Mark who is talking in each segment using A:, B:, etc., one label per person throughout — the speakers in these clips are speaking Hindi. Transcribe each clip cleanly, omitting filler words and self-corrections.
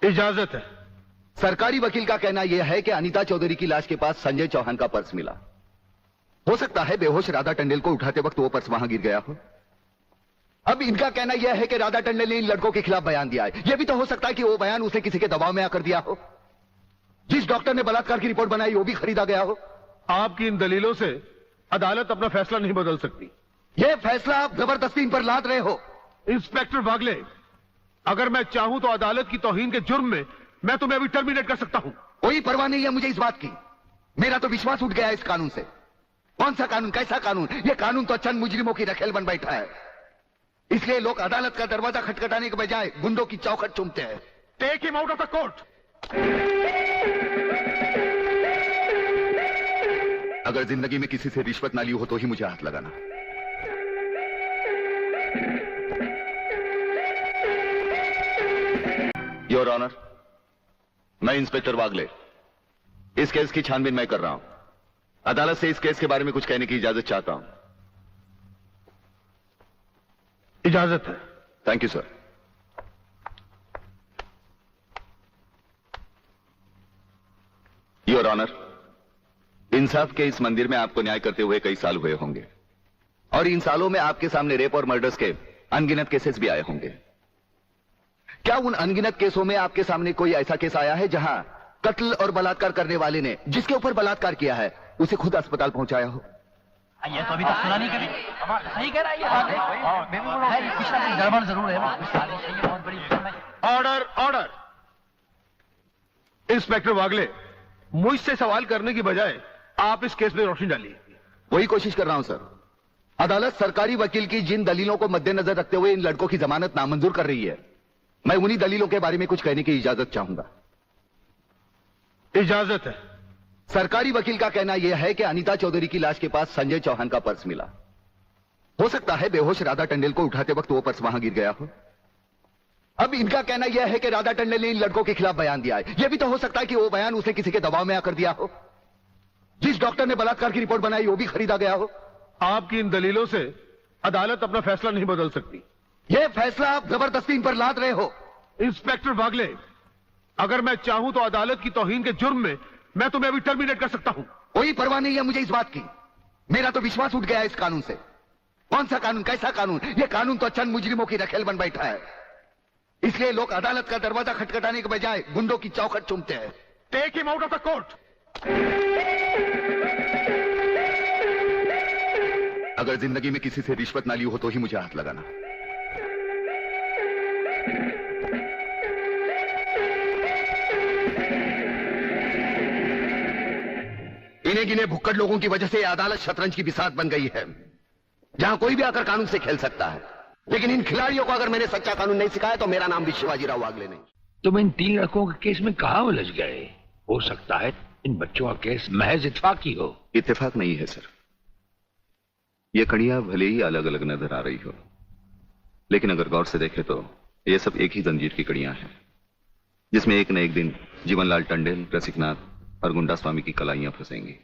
A: इजाजत है।
B: सरकारी वकील का कहना यह है कि अनीता चौधरी की लाश के पास संजय चौहान का पर्स मिला। हो सकता है बेहोश राधा टंडेल को उठाते वक्त वो पर्स वहां गिर गया हो। अब इनका कहना यह है कि राधा टंडेल ने इन लड़कों के खिलाफ बयान दिया है। यह भी तो हो सकता है कि वो बयान उसे किसी के दबाव में आकर दिया हो। जिस डॉक्टर ने बलात्कार की रिपोर्ट बनाई वो भी खरीदा गया हो।
A: आपकी इन दलीलों से अदालत अपना फैसला नहीं बदल सकती।
B: यह फैसला आप जबरदस्ती इन पर लाद रहे हो।
A: इंस्पेक्टर वागले, अगर मैं चाहूं तो अदालत की तौहीन के जुर्म में मैं तुम्हें अभी टर्मिनेट कर सकता हूं।
B: कोई परवाह नहीं है मुझे इस बात की। मेरा तो विश्वास उठ गया है इस कानून से। कौन सा कानून, कैसा कानून? यह कानून तो चंद मुजरिमों की रखेल बन बैठा है। इसलिए लोग अदालत का दरवाजा खटखटाने के बजाय गुंडों की चौखट चूमते हैं।
A: Take him out of the court.
B: अगर जिंदगी में किसी से रिश्वत ना ली हो तो ही मुझे हाथ लगाना। योर ऑनर, मैं इंस्पेक्टर वागले इस केस की छानबीन मैं कर रहा हूं। अदालत से इस केस के बारे में कुछ कहने की इजाजत चाहता हूं।
A: इजाजत है।
B: Thank you sir. Your honour, इंसाफ के इस मंदिर में आपको न्याय करते हुए कई साल हुए होंगे और इन सालों में आपके सामने रेप और मर्डर्स के अनगिनत केसेस भी आए होंगे। क्या उन अनगिनत केसों में आपके सामने कोई ऐसा केस आया है जहां कत्ल और बलात्कार करने वाले ने जिसके ऊपर बलात्कार किया है उसे खुद अस्पताल पहुंचाया हो?
C: ये तो अभी तक सुना नहीं कभी। सही कह रहा है ये कुछ ना कुछ गड़बड़ जरूर है। बहुत बड़ी
A: ऑर्डर, ऑर्डर। इंस्पेक्टर वागले, मुझसे सवाल करने की बजाय आप इस केस में रोशनी डालिए।
B: वही कोशिश कर रहा हूं सर। अदालत सरकारी वकील की जिन दलीलों को मद्देनजर रखते हुए इन लड़कों की जमानत नामंजूर कर रही है, मैं उन्हीं दलीलों के बारे में कुछ कहने की इजाजत चाहूंगा।
A: इजाजत है।
B: सरकारी वकील का कहना यह है कि अनीता चौधरी की लाश के पास संजय चौहान का पर्स मिला। हो सकता है बेहोश राधा टंडेल को उठाते वक्त वो पर्स वहां गिर गया हो। अब इनका कहना यह है कि राधा टंडेल ने इन लड़कों के खिलाफ बयान दिया है। यह भी तो हो सकता है कि वो बयान उसे किसी के दबाव में आकर दिया हो। जिस डॉक्टर ने बलात्कार की रिपोर्ट बनाई वो भी खरीदा गया हो।
A: आपकी इन दलीलों से अदालत अपना फैसला नहीं बदल सकती।
B: यह फैसला आप जबरदस्ती इन पर लाद रहे हो।
A: इंस्पेक्टर वागले, अगर मैं चाहूं तो अदालत की तौहीन के जुर्म में मैं तुम्हें अभी टर्मिनेट कर सकता हूं।
B: कोई परवाह नहीं है मुझे इस बात की। मेरा तो विश्वास उठ गया है इस कानून से। कौन सा कानून, कैसा कानून? यह कानून तो चंद मुजरिमों की रखेल बन बैठा है। इसलिए लोग अदालत का दरवाजा खटखटाने के बजाय गुंडों की चौखट चूमते हैं।
A: Take him out of the court.
B: अगर जिंदगी में किसी से रिश्वत ना ली हो तो ही मुझे हाथ लगाना। इन्हें गिने भुक्कड़ लोगों की वजह से अदालत शतरंज की बिसात बन गई है, जहां कोई भी आकर कानून से खेल सकता है। लेकिन इन खिलाड़ियों को अगर मैंने सच्चा कानून नहीं सिखाया तो मेरा नाम भी शिवाजीराव वागले नहीं।
D: तुम इन 3 लड़कों के केस में कहां उलझ गए? हो सकता है इन बच्चों का केस महज इत्तेफाकी हो।
B: इत्तेफाक नहीं है सर। ये कड़ियां भले ही अलग अलग नजर आ रही हो, लेकिन अगर गौर से देखें तो ये सब एक ही जंजीर की कड़ियां हैं, जिसमें एक न एक दिन जीवनलाल टंडेल, रसिकनाथ और गुंडा स्वामी की कलाइयां फंसेंगी।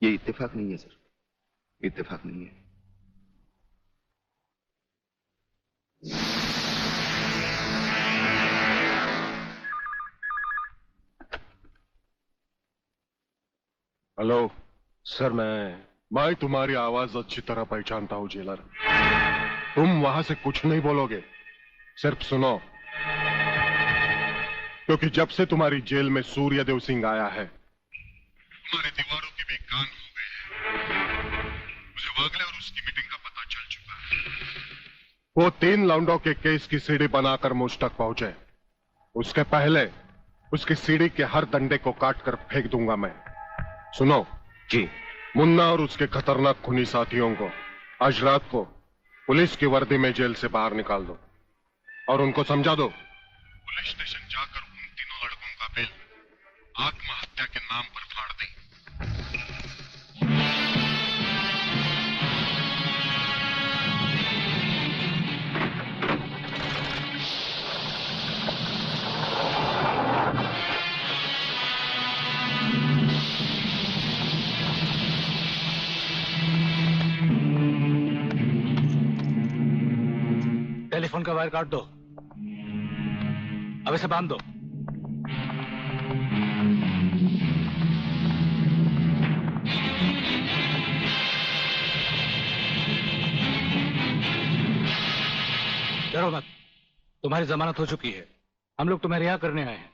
B: ये इत्तेफाक नहीं है सर, इत्तेफाक नहीं है।
E: हेलो सर, मैं तुम्हारी आवाज अच्छी तरह पहचानता हूं जेलर। तुम वहां से कुछ नहीं बोलोगे, सिर्फ सुनो, क्योंकि जब से तुम्हारी जेल में सूर्यदेव सिंह आया है तुम्हारी दीवारों के भी कान हो गए हैं। मुझे वागले और उसकी मीटिंग का पता चल चुका है। वो 3 लौंडों के केस की सीढ़ी बनाकर मुझ तक पहुंचे, उसके पहले उसकी सीढ़ी के हर डंडे को काटकर फेंक दूंगा मैं। सुनो
B: जी।
E: मुन्ना और उसके खतरनाक खूनी साथियों को आज रात को पुलिस की वर्दी में जेल से बाहर निकाल दो और उनको समझा दो पुलिस स्टेशन जाकर उन तीनों लड़कों का बिल आत्महत्या के नाम पर फाड़ दें।
C: टेलीफोन का वायर काट दो।
F: अब इसे बांध दो। डरो मत, तुम्हारी जमानत हो चुकी है। हम लोग तुम्हें रिहा करने आए हैं।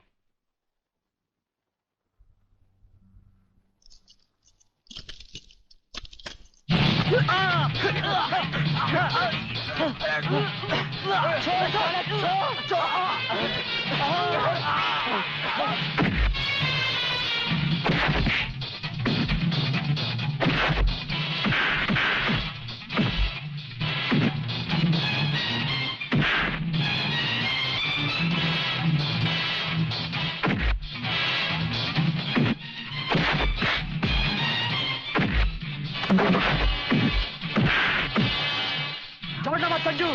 C: छोड़ना मत संजू।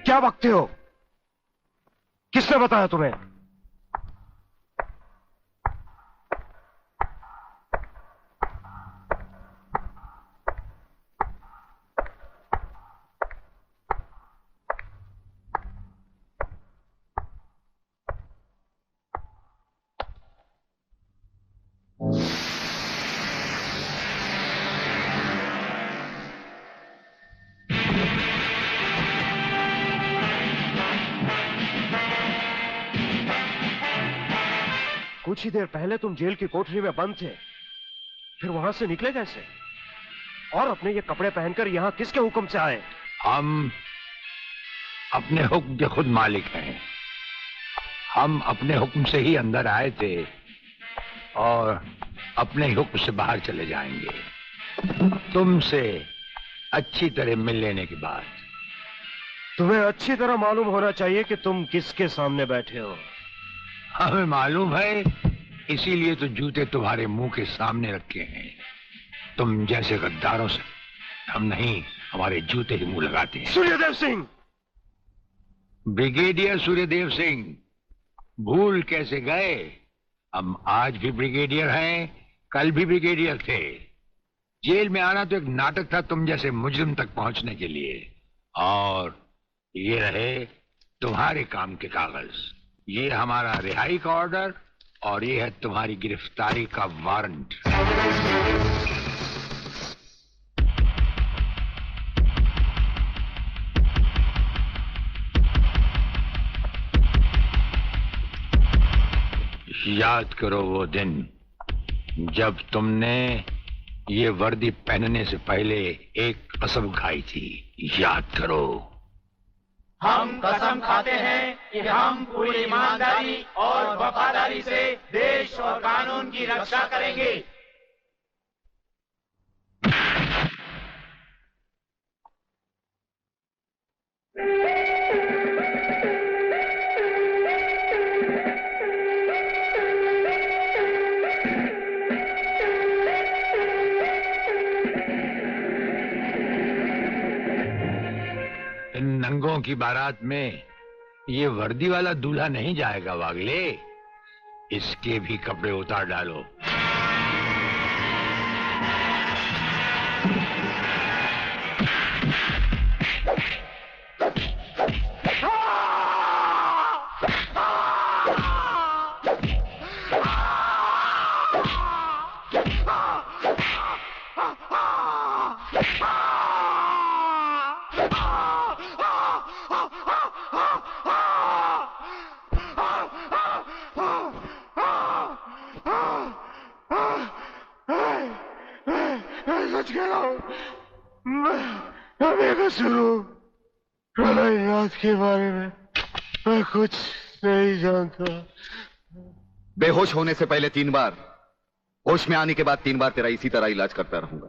G: क्या बकते हो? किसने बताया तुम्हें? कुछ ही देर पहले तुम जेल की कोठरी में बंद थे, फिर वहां से निकले कैसे? और अपने ये कपड़े पहनकर यहां किसके हुक्म से आए?
D: हम अपने हुक्म के खुद मालिक हैं। हम अपने हुक्म से ही अंदर आए थे और अपने हुक्म से बाहर चले जाएंगे। तुमसे अच्छी तरह मिल लेने के बाद।
G: तुम्हें अच्छी तरह मालूम होना चाहिए कि तुम किसके सामने बैठे हो।
D: हमें मालूम है, इसीलिए तो जूते तुम्हारे मुंह के सामने रखे हैं। तुम जैसे गद्दारों से हम नहीं, हमारे जूते ही मुंह लगाते हैं।
G: सूर्यदेव सिंह!
D: ब्रिगेडियर सूर्यदेव सिंह, भूल कैसे गए? हम आज भी ब्रिगेडियर हैं, कल भी ब्रिगेडियर थे। जेल में आना तो एक नाटक था तुम जैसे मुजरिम तक पहुंचने के लिए। और ये रहे तुम्हारे काम के कागज। ये हमारा रिहाई का ऑर्डर और ये है तुम्हारी गिरफ्तारी का वारंट। याद करो वो दिन जब तुमने ये वर्दी पहनने से पहले एक कसम खाई थी। याद करो।
H: हम कसम खाते हैं कि हम पूरी ईमानदारी और वफादारी से देश और कानून की रक्षा करेंगे।
D: इन नंगों की बारात में ये वर्दी वाला दूल्हा नहीं जाएगा वागले। इसके भी कपड़े उतार डालो।
G: सच कह रहा हूं, मैं बेकसूर हूं। रात के बारे में मैं कुछ नहीं जानता।
B: बेहोश होने से पहले 3 बार, होश में आने के बाद 3 बार तेरा इसी तरह इलाज करता रहूंगा।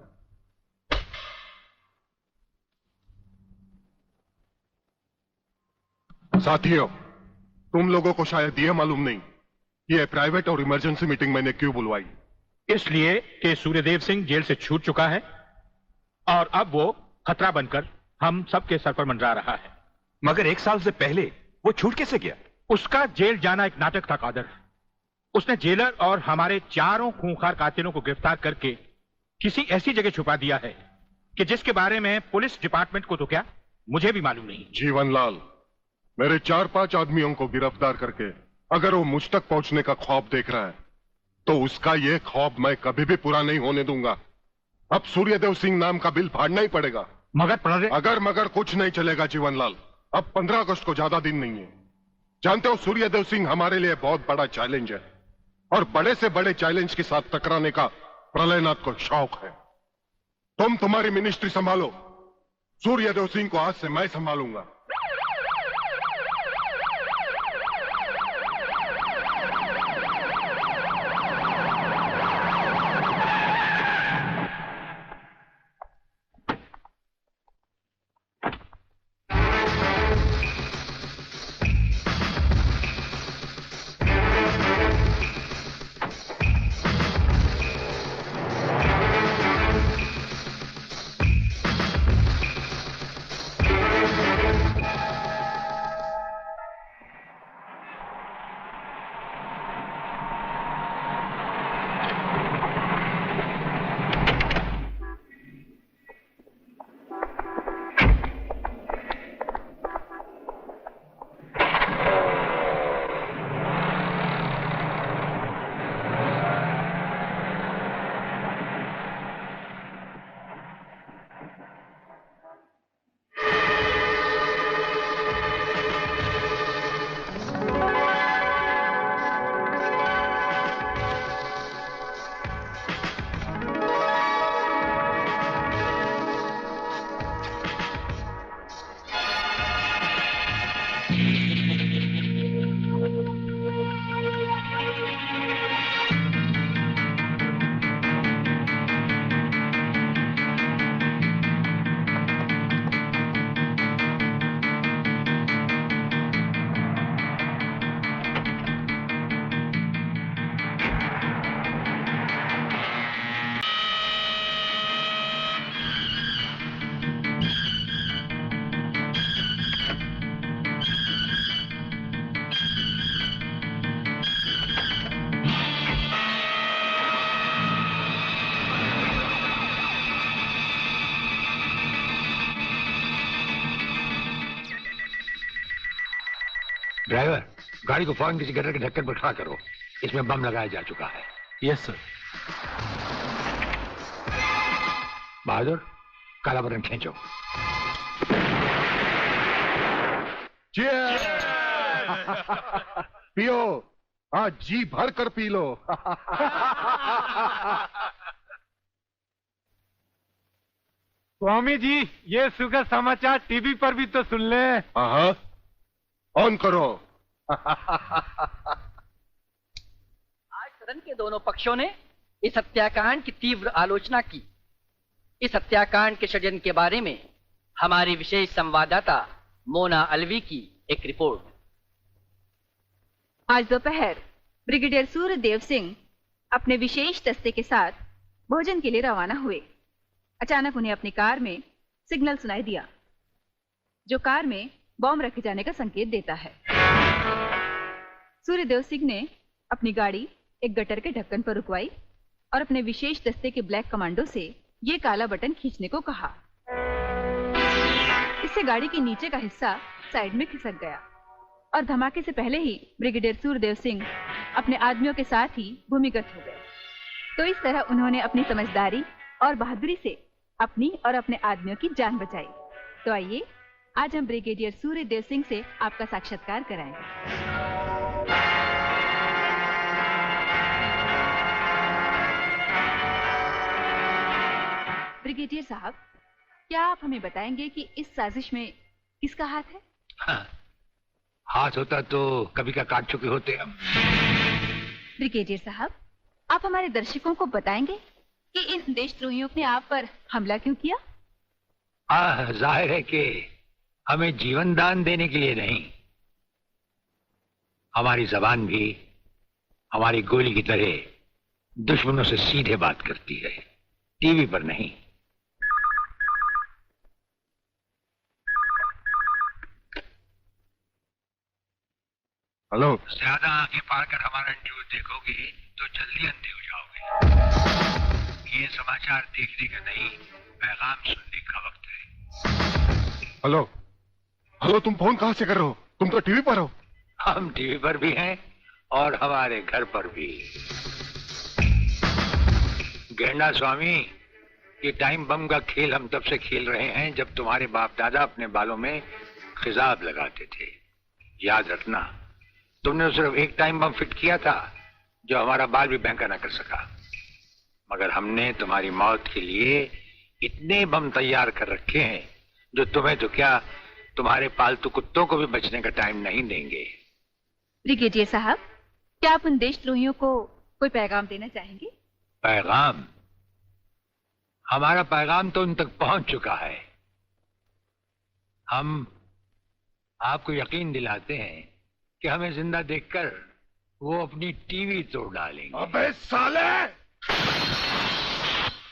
E: साथियों, तुम लोगों को शायद यह मालूम नहीं, ये प्राइवेट और इमरजेंसी मीटिंग मैंने क्यों बुलवाई।
F: इसलिए कि सूर्यदेव सिंह जेल से छूट चुका है और अब वो खतरा बनकर हम सबके सर पर मंडरा रहा है।
I: मगर 1 साल से पहले वो छूट कैसे गया?
H: उसका जेल जाना एक नाटक था कादर। उसने जेलर और हमारे चारों खूंखार कातिलों को गिरफ्तार करके किसी ऐसी जगह छुपा दिया है कि जिसके बारे में पुलिस डिपार्टमेंट को तो क्या, मुझे भी मालूम नहीं।
E: जीवनलाल, मेरे 4-5 आदमियों को गिरफ्तार करके अगर वो मुझ तक पहुंचने का ख्वाब देख रहा है तो उसका ये ख्वाब मैं कभी भी पूरा नहीं होने दूंगा। अब सूर्यदेव सिंह नाम का बिल फाड़ना ही पड़ेगा।
H: मगर
E: अगर मगर कुछ नहीं चलेगा जीवनलाल। अब 15 अगस्त को ज्यादा दिन नहीं है। जानते हो, सूर्यदेव सिंह हमारे लिए बहुत बड़ा चैलेंज है और बड़े से बड़े चैलेंज के साथ टकराने का प्रलयनाथ को शौक है। तुम तुम्हारी मिनिस्ट्री संभालो, सूर्यदेव सिंह को आज से मैं संभालूंगा।
D: ड्राइवर, गाड़ी को फौरन किसी गटर के ढक्कन पर खड़ा करो। इसमें बम लगाया जा चुका है।
F: Yes sir.
D: बहादुर, काला बटन खींचो।
E: पियो, आज जी भर कर पी लो।
G: स्वामी जी, ये सुखद समाचार टीवी पर भी तो सुन ले।
E: हाँ, ऑन करो।
C: आज सदन के दोनों पक्षों ने इस हत्याकांड की तीव्र आलोचना की। इस हत्याकांड के षड्यंत्र के बारे में हमारी विशेष संवाददाता मोना अलवी की एक रिपोर्ट।
J: आज दोपहर ब्रिगेडियर सूर्यदेव सिंह अपने विशेष दस्ते के साथ भोजन के लिए रवाना हुए। अचानक उन्हें अपनी कार में सिग्नल सुनाई दिया, जो कार में बॉम्ब रखे जाने का संकेत देता है। सूर्यदेव सिंह ने अपनी गाड़ी एक गटर के ढक्कन पर रुकवाई और अपने विशेष दस्ते के ब्लैक कमांडो से ये काला बटन खींचने को कहा। इससे गाड़ी के नीचे का हिस्सा साइड में खिसक गया और धमाके से पहले ही ब्रिगेडियर सूर्यदेव सिंह अपने आदमियों के साथ ही भूमिगत हो गए। तो इस तरह उन्होंने अपनी समझदारी और बहादुरी से अपनी और अपने आदमियों की जान बचाई। तो आइए आज हम ब्रिगेडियर सूर्यदेव सिंह से आपका साक्षात्कार कराएंगे। ब्रिगेडियर साहब, क्या आप हमें बताएंगे कि इस साजिश में किसका हाथ है?
D: हाँ, हाथ होता तो कभी का काट चुके होते हम।
J: ब्रिगेडियर साहब, आप हमारे दर्शकों को बताएंगे कि इन देशद्रोहियों ने आप पर हमला क्यों किया?
D: जाहिर है कि हमें जीवन दान देने के लिए नहीं, हमारी जबान भी हमारी गोली की तरह दुश्मनों से सीधे बात करती है, टीवी पर नहीं।
E: हेलो।
D: ज्यादा आंखें फाड़ कर हमारा न्यूज देखोगे तो जल्दी अंधे हो जाओगे। ये समाचार देखने का नहीं, पैगाम सुनने का वक्त है।
E: हेलो हेलो, तुम फोन कहां से कर रहे हो? तुम तो टीवी पर हो।
D: हम टीवी पर भी हैं और हमारे घर पर भी। गेंडा स्वामी, ये टाइम बम का खेल हम तब से खेल रहे हैं जब तुम्हारे बाप दादा अपने बालों में खिजाब लगाते थे। याद रखना, तुमने सिर्फ एक टाइम बम फिट किया था जो हमारा बाल भी बैंका ना कर सका, मगर हमने तुम्हारी मौत के लिए इतने बम तैयार कर रखे हैं जो तुम्हें तो क्या, तुम्हारे पालतू कुत्तों को भी बचने का टाइम नहीं देंगे।
J: ब्रिगेडियर साहब, क्या आप उन देशद्रोहियों को कोई पैगाम देना चाहेंगे?
D: पैगाम? हमारा पैगाम तो उन तक पहुंच चुका है। हम आपको यकीन दिलाते हैं कि हमें जिंदा देखकर वो अपनी टीवी तोड़ डालेंगे।
E: अबे साले!